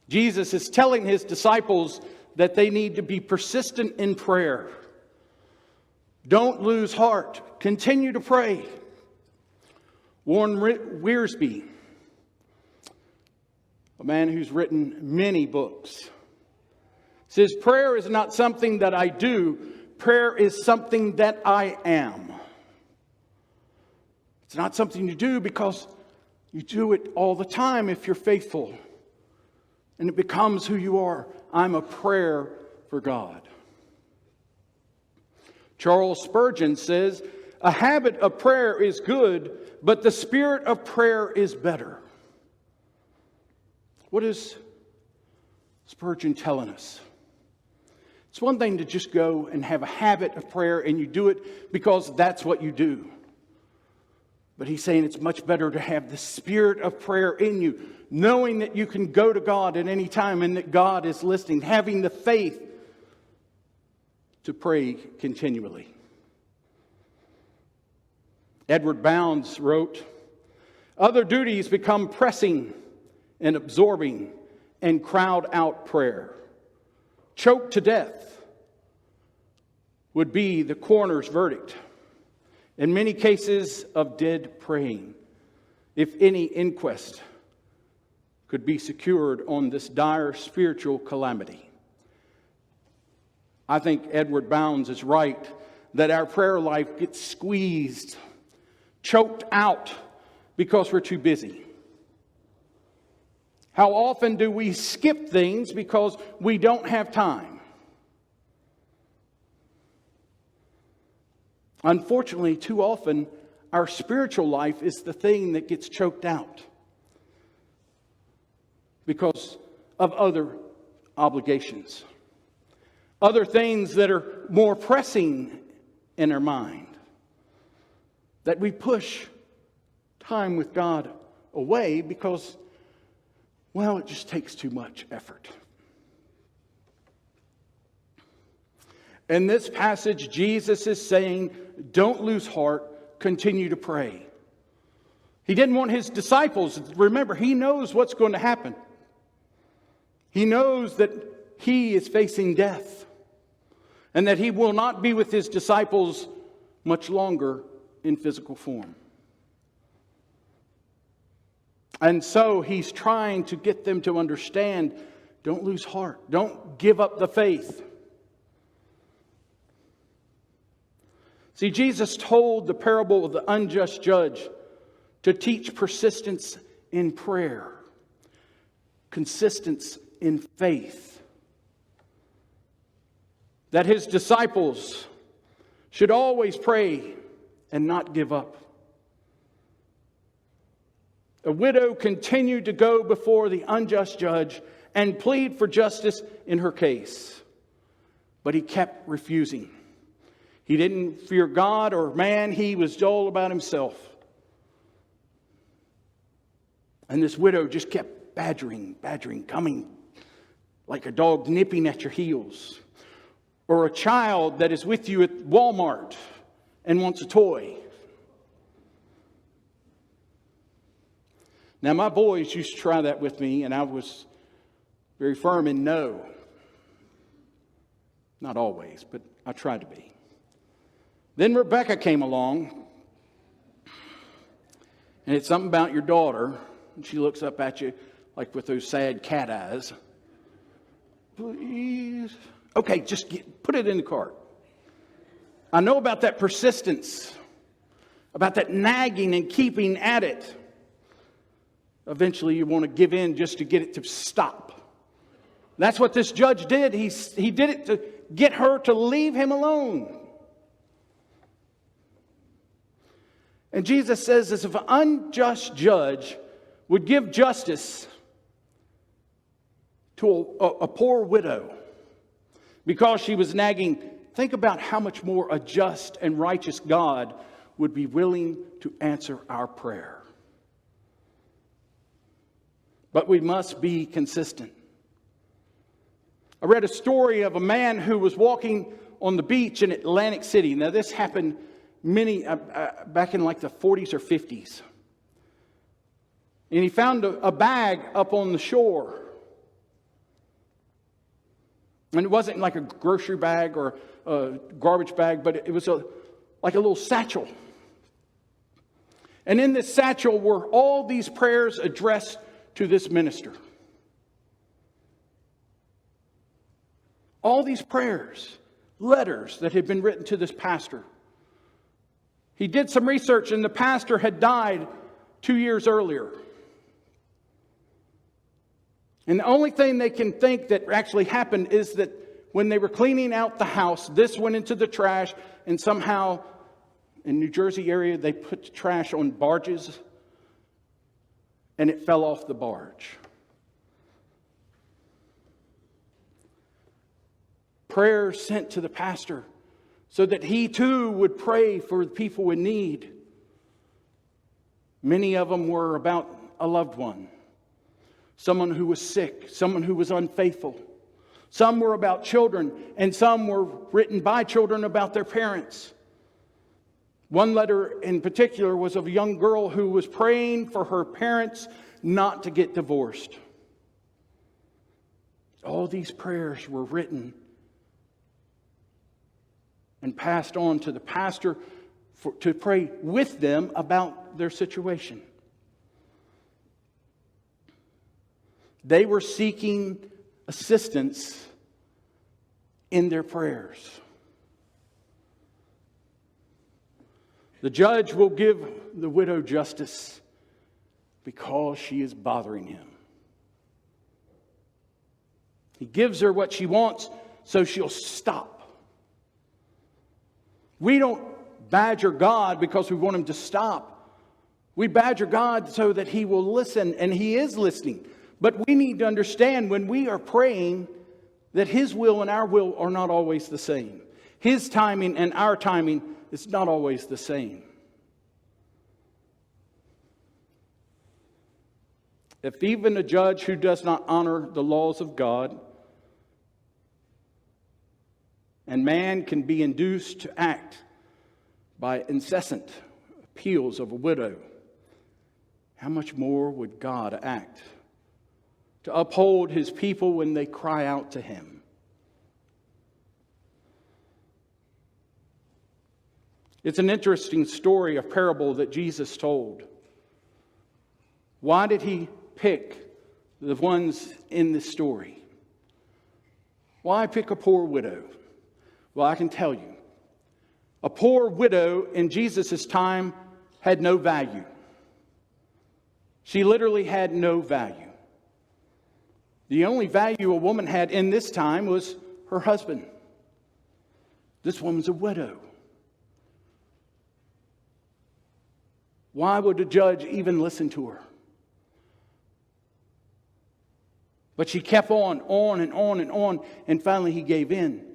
Jesus is telling his disciples that they need to be persistent in prayer. Don't lose heart. Continue to pray. Warren Wiersbe, a man who's written many books, says, prayer is not something that I do. Prayer is something that I am. It's not something you do because you do it all the time if you're faithful. And it becomes who you are. I'm a prayer for God. Charles Spurgeon says, a habit of prayer is good, but the spirit of prayer is better. What is Spurgeon telling us? It's one thing to just go and have a habit of prayer and you do it because that's what you do. But he's saying it's much better to have the spirit of prayer in you, knowing that you can go to God at any time and that God is listening, having the faith to pray continually. Edward Bounds wrote, other duties become pressing and absorbing and crowd out prayer. Choked to death would be the coroner's verdict. In many cases of dead praying, if any inquest could be secured on this dire spiritual calamity. I think Edward Bounds is right that our prayer life gets squeezed, choked out because we're too busy. How often do we skip things because we don't have time? Unfortunately, too often, our spiritual life is the thing that gets choked out because of other obligations, other things that are more pressing in our mind, that we push time with God away because, well, it just takes too much effort. In this passage, Jesus is saying, don't lose heart, continue to pray. He didn't want his disciples, remember, he knows what's going to happen. He knows that he is facing death and that he will not be with his disciples much longer in physical form. And so he's trying to get them to understand, don't lose heart, don't give up the faith. See, Jesus told the parable of the unjust judge to teach persistence in prayer, consistence in faith. That his disciples should always pray and not give up. A widow continued to go before the unjust judge and plead for justice in her case, but he kept refusing. He didn't fear God or man. He was all about himself. And this widow just kept badgering, coming like a dog nipping at your heels. Or a child that is with you at Walmart and wants a toy. Now, my boys used to try that with me, and I was very firm in no. Not always, but I tried to be. Then Rebecca came along, and it's something about your daughter, and she looks up at you like with those sad cat eyes. Please. Okay, just put it in the cart. I know about that persistence, about that nagging and keeping at it. Eventually you want to give in just to get it to stop. That's what this judge did. He did it to get her to leave him alone. And Jesus says as if an unjust judge would give justice to a poor widow because she was nagging, think about how much more a just and righteous God would be willing to answer our prayer. But we must be consistent. I read a story of a man who was walking on the beach in Atlantic City. Now this happened back in like the 40s or 50s. And he found a bag up on the shore. And it wasn't like a grocery bag or a garbage bag, but it was like a little satchel. And in this satchel were all these prayers addressed to this minister. All these prayers, letters that had been written to this pastor. He did some research, and the pastor had died 2 years earlier. And the only thing they can think that actually happened is that when they were cleaning out the house, this went into the trash, and somehow in New Jersey area, they put trash on barges, and it fell off the barge. Prayers sent to the pastor so that he too would pray for the people in need. Many of them were about a loved one. Someone who was sick, someone who was unfaithful. Some were about children, and some were written by children about their parents. One letter in particular was of a young girl who was praying for her parents not to get divorced. All these prayers were written and passed on to the pastor to pray with them about their situation. They were seeking assistance in their prayers. The judge will give the widow justice because she is bothering him. He gives her what she wants so she'll stop. We don't badger God because we want him to stop. We badger God so that he will listen, and he is listening. But we need to understand when we are praying that his will and our will are not always the same. His timing and our timing is not always the same. If even a judge who does not honor the laws of God and man can be induced to act by incessant appeals of a widow, how much more would God act to uphold his people when they cry out to him? It's an interesting story, a parable that Jesus told. Why did he pick the ones in this story? Why pick a poor widow? Well, I can tell you. A poor widow in Jesus' time had no value. She literally had no value. The only value a woman had in this time was her husband. This woman's a widow. Why would a judge even listen to her? But she kept on and on and on, and finally he gave in.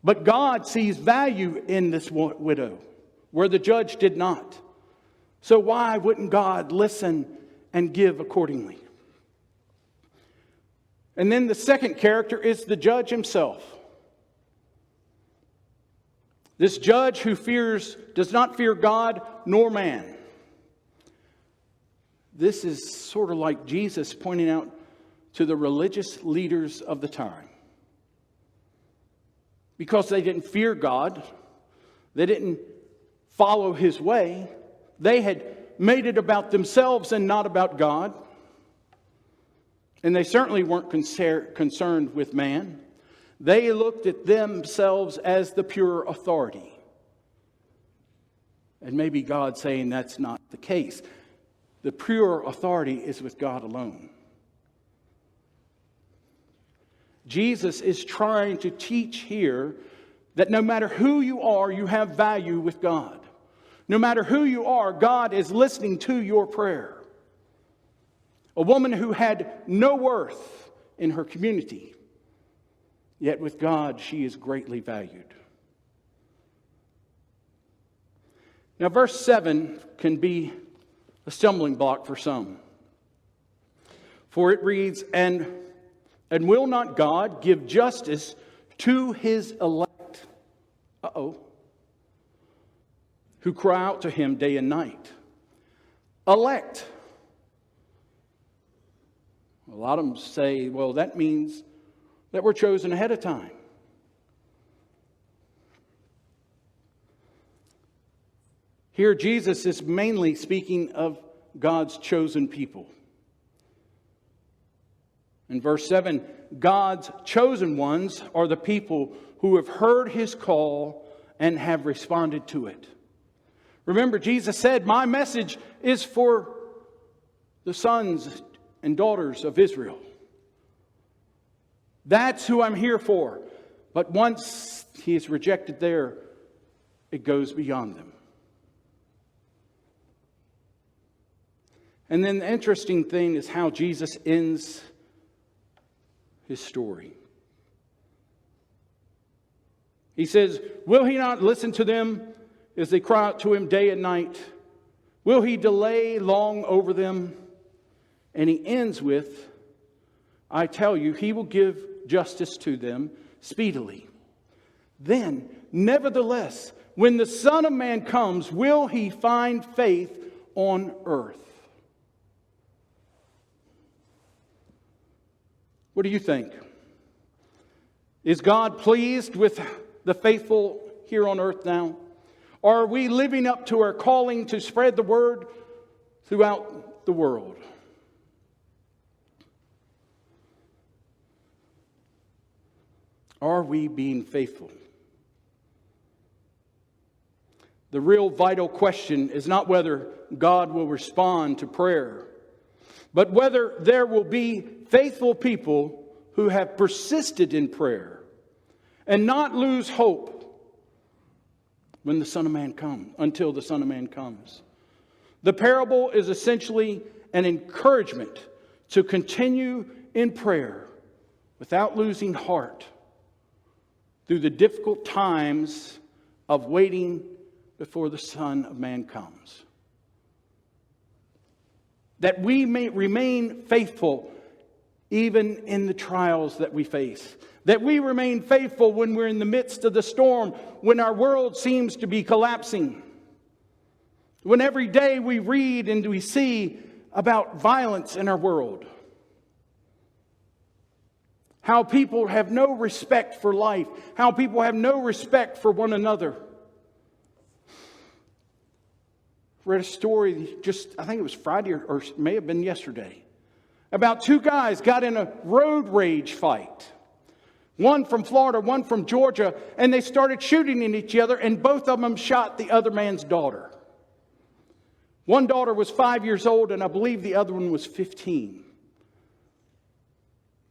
But God sees value in this widow, where the judge did not. So why wouldn't God listen and give accordingly? And then the second character is the judge himself. This judge who does not fear God nor man. This is sort of like Jesus pointing out to the religious leaders of the time. Because they didn't fear God, they didn't follow his way, they had made it about themselves and not about God. And they certainly weren't concerned with man. They looked at themselves as the pure authority. And maybe God's saying that's not the case. The pure authority is with God alone. Jesus is trying to teach here that no matter who you are, you have value with God. No matter who you are, God is listening to your prayer. A woman who had no worth in her community, yet with God she is greatly valued. Now verse 7 can be a stumbling block for some. For it reads, And will not God give justice to his elect? Who cry out to him day and night. Elect. A lot of them say, well, that means that were chosen ahead of time. Here, Jesus is mainly speaking of God's chosen people. In verse 7, God's chosen ones are the people who have heard His call and have responded to it. Remember, Jesus said, my message is for the sons and daughters of Israel. That's who I'm here for. But once He is rejected there, it goes beyond them. And then the interesting thing is how Jesus ends His story. He says, will He not listen to them as they cry out to Him day and night? Will He delay long over them? And He ends with, I tell you, He will give justice to them speedily. Then, nevertheless, when the Son of Man comes, will He find faith on earth? What do you think? Is God pleased with the faithful here on earth now? Or are we living up to our calling to spread the word throughout the world? Are we being faithful? The real vital question is not whether God will respond to prayer, but whether there will be faithful people who have persisted in prayer and not lose hope when the Son of Man comes, until the Son of Man comes. The parable is essentially an encouragement to continue in prayer without losing heart through the difficult times of waiting before the Son of Man comes. That we may remain faithful even in the trials that we face. That we remain faithful when we're in the midst of the storm, when our world seems to be collapsing. When every day we read and we see about violence in our world. How people have no respect for life. How people have no respect for one another. Read a story I think it was Friday or it may have been yesterday, about two guys got in a road rage fight. One from Florida, one from Georgia, and they started shooting at each other, and both of them shot the other man's daughter. One daughter was 5 years old, and I believe the other one was 15.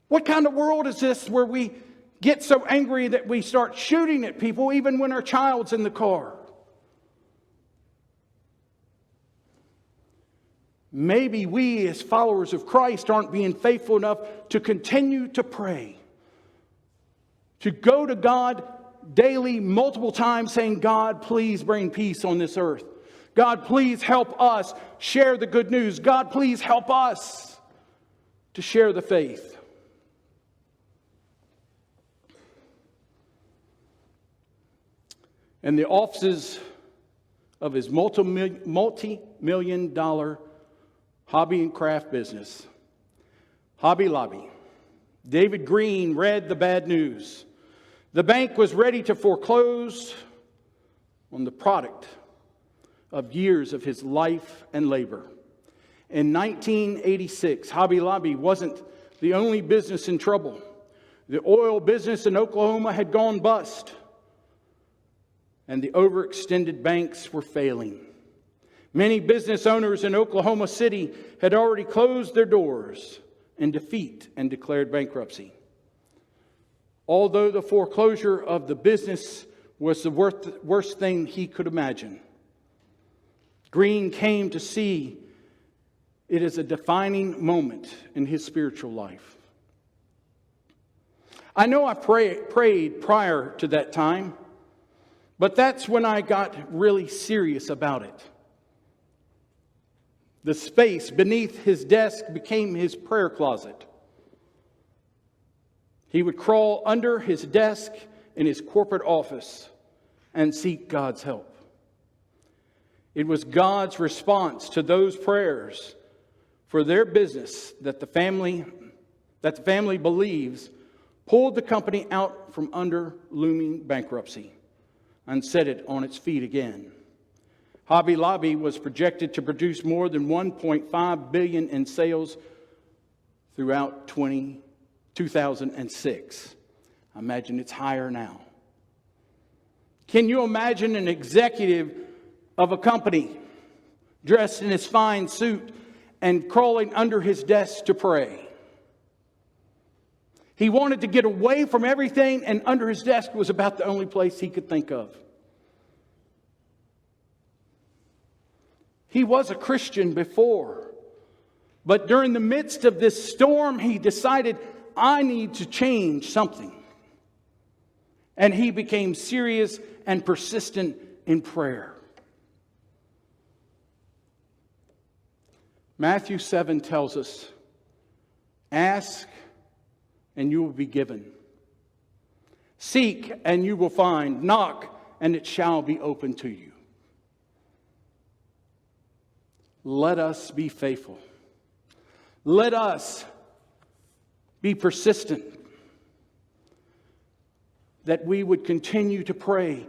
What kind of world is this where we get so angry that we start shooting at people even when our child's in the car? Maybe we as followers of Christ aren't being faithful enough to continue to pray. To go to God daily, multiple times saying, God, please bring peace on this earth. God, please help us share the good news. God, please help us to share the faith. And the offices of his multi-million dollar hobby and craft business, Hobby Lobby, David Green read the bad news. The bank was ready to foreclose on the product of years of his life and labor. In 1986, Hobby Lobby wasn't the only business in trouble. The oil business in Oklahoma had gone bust, and the overextended banks were failing. Many business owners in Oklahoma City had already closed their doors in defeat and declared bankruptcy. Although the foreclosure of the business was the worst thing he could imagine, Green came to see it as a defining moment in his spiritual life. I know I prayed prior to that time, but that's when I got really serious about it. The space beneath his desk became his prayer closet. He would crawl under his desk in his corporate office and seek God's help. It was God's response to those prayers for their business that the family believes pulled the company out from under looming bankruptcy and set it on its feet again. Hobby Lobby was projected to produce more than $1.5 billion in sales throughout 2006. I imagine it's higher now. Can you imagine an executive of a company dressed in his fine suit and crawling under his desk to pray? He wanted to get away from everything, and under his desk was about the only place he could think of. He was a Christian before, but during the midst of this storm, he decided, I need to change something. And he became serious and persistent in prayer. Matthew 7 tells us, ask and you will be given. Seek and you will find. Knock and it shall be opened to you. Let us be faithful. Let us be persistent. That we would continue to pray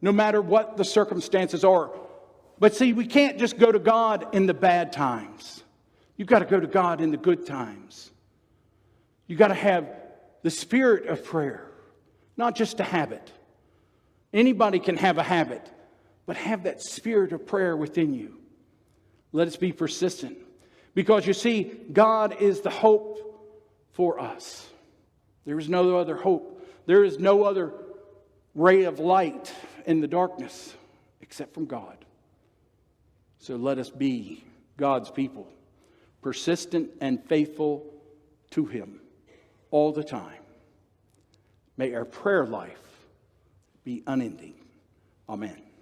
no matter what the circumstances are. But see, we can't just go to God in the bad times. You've got to go to God in the good times. You've got to have the spirit of prayer, not just a habit. Anybody can have a habit, but have that spirit of prayer within you. Let us be persistent. Because you see, God is the hope for us. There is no other hope. There is no other ray of light in the darkness except from God. So let us be God's people, persistent and faithful to Him all the time. May our prayer life be unending. Amen.